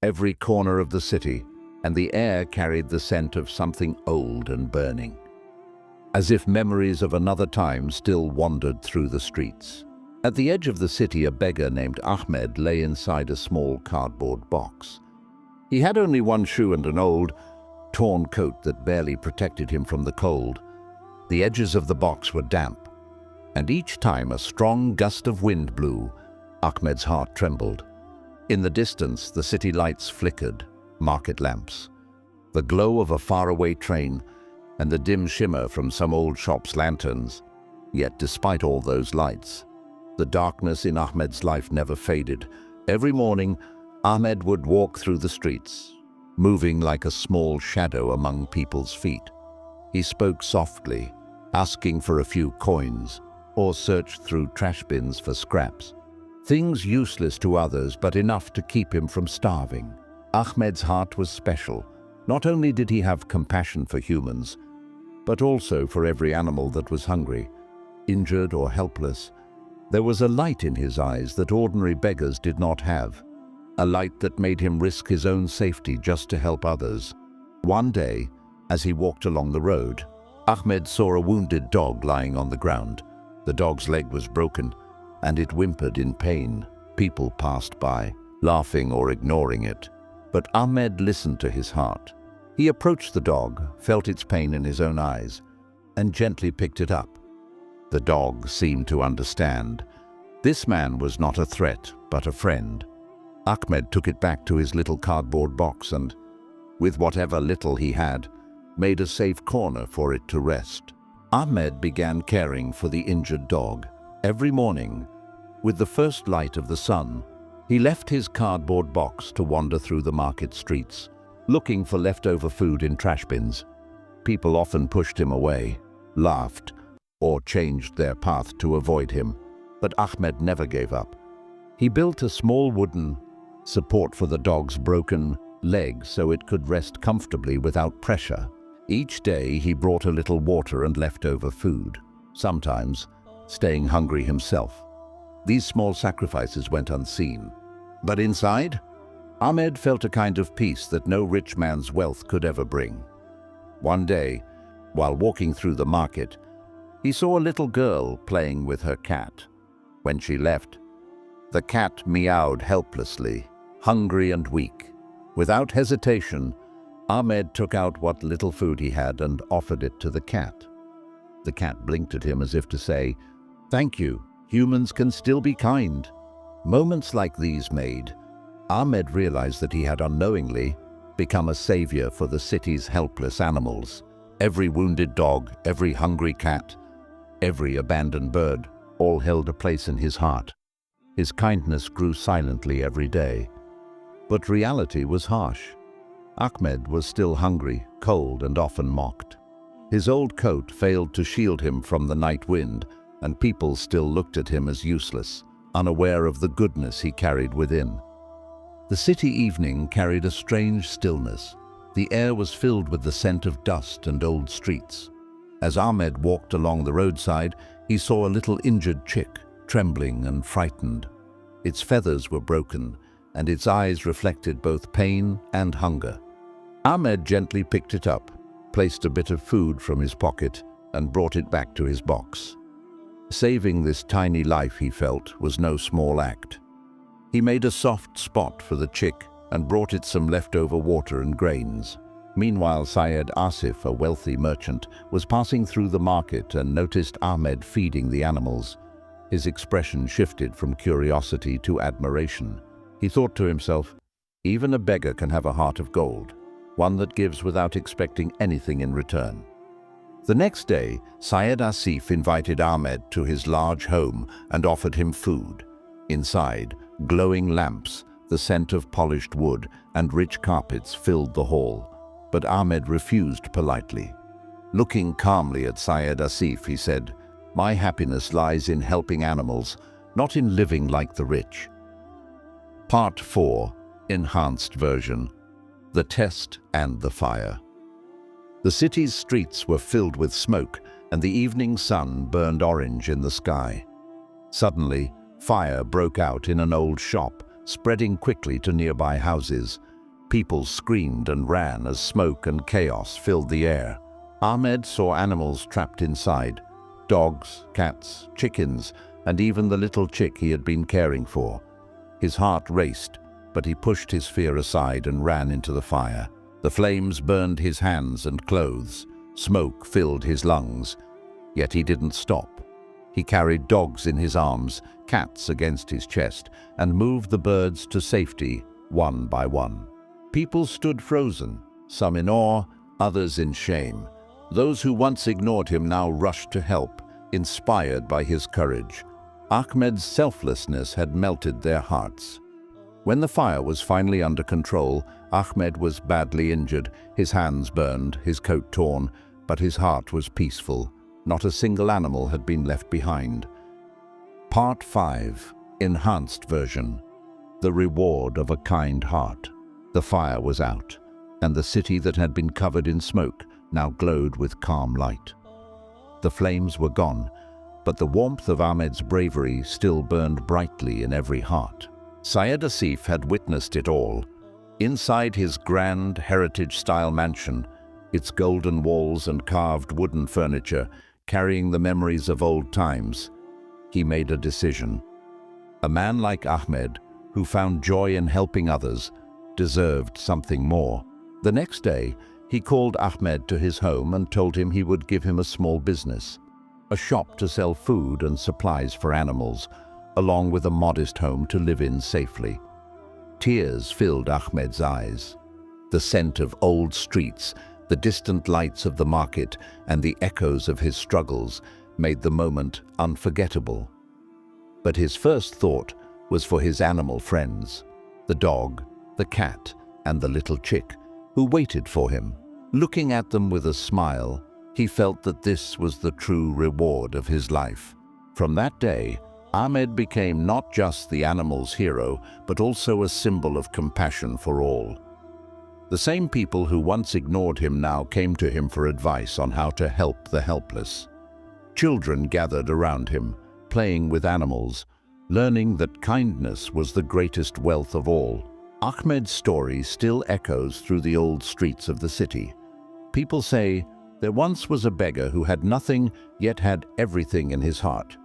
every corner of the city, and the air carried the scent of something old and burning, as if memories of another time still wandered through the streets. At the edge of the city, a beggar named Ahmed lay inside a small cardboard box. He had only one shoe and an old, torn coat that barely protected him from the cold. The edges of the box were damp, and each time a strong gust of wind blew, Ahmed's heart trembled. In the distance, the city lights flickered, market lamps, the glow of a faraway train, and the dim shimmer from some old shop's lanterns. Yet despite all those lights, the darkness in Ahmed's life never faded. Every morning, Ahmed would walk through the streets, moving like a small shadow among people's feet. He spoke softly, asking for a few coins, or searched through trash bins for scraps. Things useless to others, but enough to keep him from starving. Ahmed's heart was special. Not only did he have compassion for humans, but also for every animal that was hungry, injured or helpless. There was a light in his eyes that ordinary beggars did not have, a light that made him risk his own safety just to help others. One day, as he walked along the road, Ahmed saw a wounded dog lying on the ground. The dog's leg was broken, and it whimpered in pain. People passed by, laughing or ignoring it, but Ahmed listened to his heart. He approached the dog, felt its pain in his own eyes, and gently picked it up. The dog seemed to understand. This man was not a threat, but a friend. Ahmed took it back to his little cardboard box and, with whatever little he had, made a safe corner for it to rest. Ahmed began caring for the injured dog. Every morning, with the first light of the sun, he left his cardboard box to wander through the market streets, looking for leftover food in trash bins. People often pushed him away, laughed, or changed their path to avoid him, but Ahmed never gave up. He built a small wooden support for the dog's broken leg so it could rest comfortably without pressure. Each day he brought a little water and leftover food, sometimes staying hungry himself. These small sacrifices went unseen. But inside, Ahmed felt a kind of peace that no rich man's wealth could ever bring. One day, while walking through the market, he saw a little girl playing with her cat. When she left, the cat meowed helplessly, hungry and weak. Without hesitation, Ahmed took out what little food he had and offered it to the cat. The cat blinked at him as if to say, "Thank you, humans can still be kind." Moments like these made Ahmed realized that he had unknowingly become a savior for the city's helpless animals. Every wounded dog, every hungry cat, every abandoned bird, all held a place in his heart. His kindness grew silently every day. But reality was harsh. Ahmed was still hungry, cold, and often mocked. His old coat failed to shield him from the night wind, and people still looked at him as useless, unaware of the goodness he carried within. The city evening carried a strange stillness. The air was filled with the scent of dust and old streets. As Ahmed walked along the roadside, he saw a little injured chick, trembling and frightened. Its feathers were broken, and its eyes reflected both pain and hunger. Ahmed gently picked it up, placed a bit of food from his pocket, and brought it back to his box. Saving this tiny life, he felt, was no small act. He made a soft spot for the chick and brought it some leftover water and grains. Meanwhile, Syed Asif, a wealthy merchant, was passing through the market and noticed Ahmed feeding the animals. His expression shifted from curiosity to admiration. He thought to himself, even a beggar can have a heart of gold, one that gives without expecting anything in return. The next day, Syed Asif invited Ahmed to his large home and offered him food. Inside, glowing lamps, the scent of polished wood, and rich carpets filled the hall. But Ahmed refused politely. Looking calmly at Syed Asif, he said, "My happiness lies in helping animals, not in living like the rich." Part 4, Enhanced Version: The Test and the Fire. The city's streets were filled with smoke, and the evening sun burned orange in the sky. Suddenly, fire broke out in an old shop, spreading quickly to nearby houses. People screamed and ran as smoke and chaos filled the air. Ahmed saw animals trapped inside: dogs, cats, chickens, and even the little chick he had been caring for. His heart raced, but he pushed his fear aside and ran into the fire. The flames burned his hands and clothes. Smoke filled his lungs. Yet he didn't stop. He carried dogs in his arms, cats against his chest, and moved the birds to safety, one by one. People stood frozen, some in awe, others in shame. Those who once ignored him now rushed to help, inspired by his courage. Ahmed's selflessness had melted their hearts. When the fire was finally under control, Ahmed was badly injured, his hands burned, his coat torn, but his heart was peaceful. Not a single animal had been left behind. Part 5, Enhanced Version. The Reward of a Kind Heart. The fire was out, and the city that had been covered in smoke now glowed with calm light. The flames were gone, but the warmth of Ahmed's bravery still burned brightly in every heart. Syed Asif had witnessed it all. Inside his grand, heritage-style mansion, its golden walls and carved wooden furniture carrying the memories of old times, he made a decision. A man like Ahmed, who found joy in helping others, deserved something more. The next day, he called Ahmed to his home and told him he would give him a small business, a shop to sell food and supplies for animals, along with a modest home to live in safely. Tears filled Ahmed's eyes. The scent of old streets, the distant lights of the market, and the echoes of his struggles made the moment unforgettable. But his first thought was for his animal friends, the dog, the cat, and the little chick, who waited for him. Looking at them with a smile, he felt that this was the true reward of his life. From that day, Ahmed became not just the animal's hero, but also a symbol of compassion for all. The same people who once ignored him now came to him for advice on how to help the helpless. Children gathered around him, playing with animals, learning that kindness was the greatest wealth of all. Ahmed's story still echoes through the old streets of the city. People say, there once was a beggar who had nothing, yet had everything in his heart.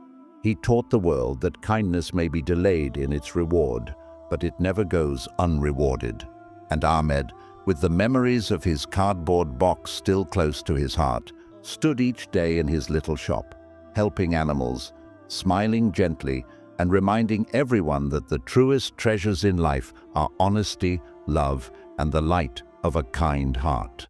He taught the world that kindness may be delayed in its reward, but it never goes unrewarded. And Ahmed, with the memories of his cardboard box still close to his heart, stood each day in his little shop, helping animals, smiling gently, and reminding everyone that the truest treasures in life are honesty, love, and the light of a kind heart.